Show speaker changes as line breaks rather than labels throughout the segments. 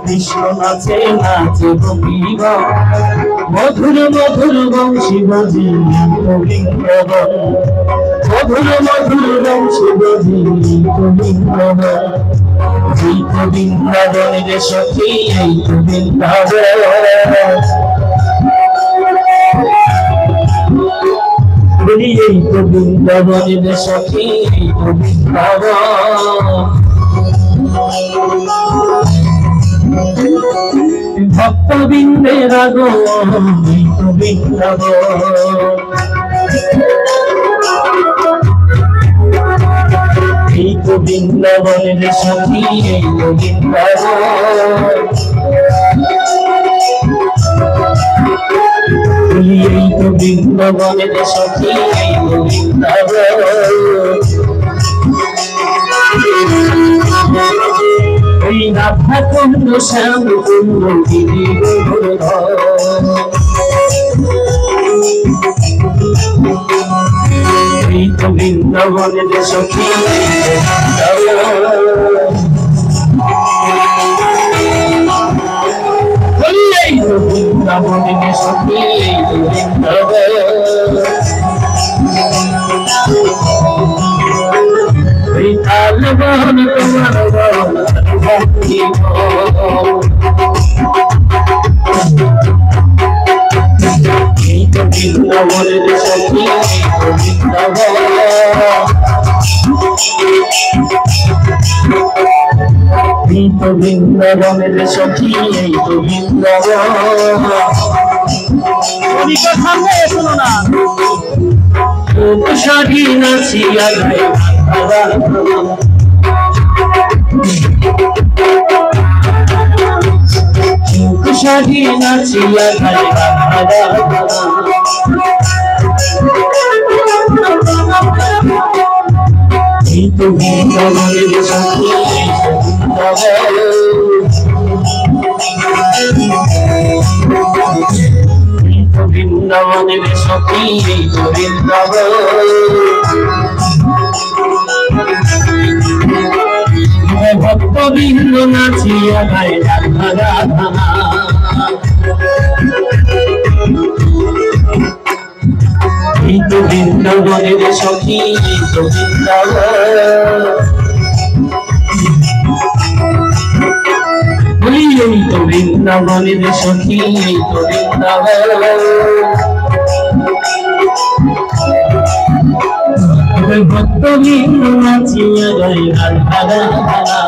কৃষ্ণ নাচে নাচে গোপী মধুর মধুর বংশী বাজি গোবিন্দবন মধুর মধুর বংশী বাজি গোবিন্দবন এই তো বৃন্দাবনের সখী এই তো বৃন্দাবন বলি এই তো বৃন্দাবনের সখী এই তো বৃন্দাবন ভক্তবৃন্দের আগমন এই তো বৃন্দাবন বৃন্দাবনের সখী এই তো বৃন্দাবন এই তো বৃন্দাবনের সখী এই তো বৃন্দাবন ওই রাধা কুণ্ড শ্যাম কুণ্ড গিরি গোবর্ধন এই তো বৃন্দাবনের সখী এই তো বৃন্দাবনের সখী এই তো বৃন্দাবন ওই তাল বহন তোমার ভক্তি এই তো বৃন্দাবনের সখী এই তো বৃন্দাবন এই তো বৃন্দাবনের সখী এই তো বৃন্দাবন কথা শোনো না সাধী নাচিয়া গায় সাধী নাচিয়া গায় এই তো বৃন্দাবনের সখী বৃন্দাবনের সখী এই তো বৃন্দাবন ভক্তবৃন্দ নাচিয়া গায় রাধা রাধা এই তো বৃন্দাবনের সখী এই তো বৃন্দাবন এই তো বৃন্দাবনের সখী এই তো বৃন্দাবন ভক্তবৃন্দ নাচিয়া গায় রাধা রাধা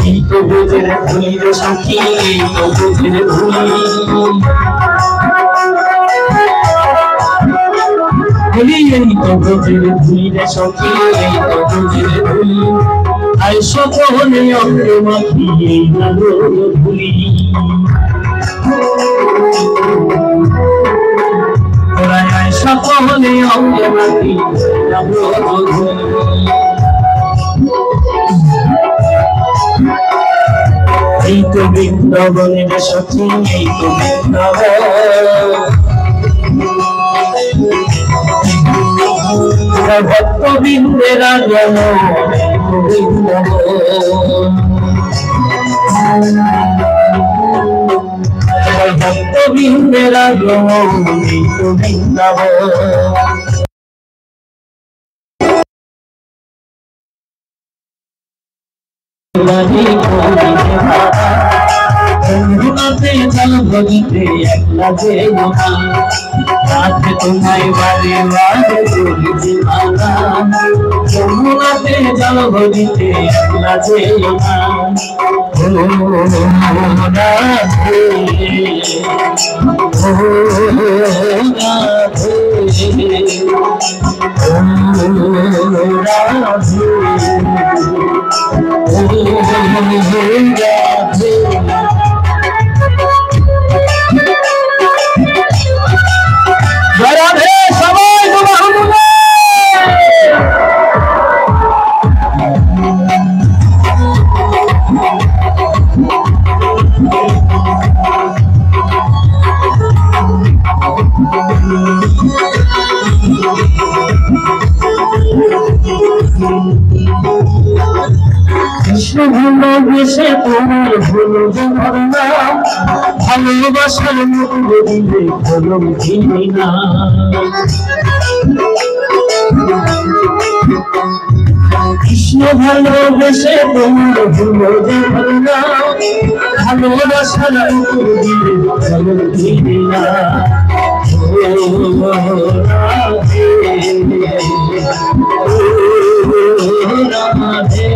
এই তো বুঝের ভুলির সখী এই তো বুঝের ভুলি এই তো বুঝের ভুলির সখী এই তো বুঝের ভুলি আই সকলে অঙ্গ মাখি এই নাগর ভুলি আয় সকলে অঙ্গ মাখি নাগর ভুলি এই তো বৃন্দাবনের সখী এই তো বৃন্দাবন ভক্তবৃন্দের আগমন এই তো বৃন্দাবন ভক্তবৃন্দের আগমন এই তো বৃন্দাবন যমুনাতে জল ভরিতে একলা যে গোনা রাতে তোমায় বারে বারে বলিতে মালা যমুনাতে জল ভরিতে একলা যে গোনা ও রাধে ও রাধে রাধে সবাই কৃষ্ণ ভালোবেসে তোমার হলো ঝরনা ভালোবাসার মূল্য দিলে কলম কিনে না কৃষ্ণ ভালোবেসে তোমার হলো ঝরনা ভালোবাসার মূল্য দিলে কলম কিনে না রাধে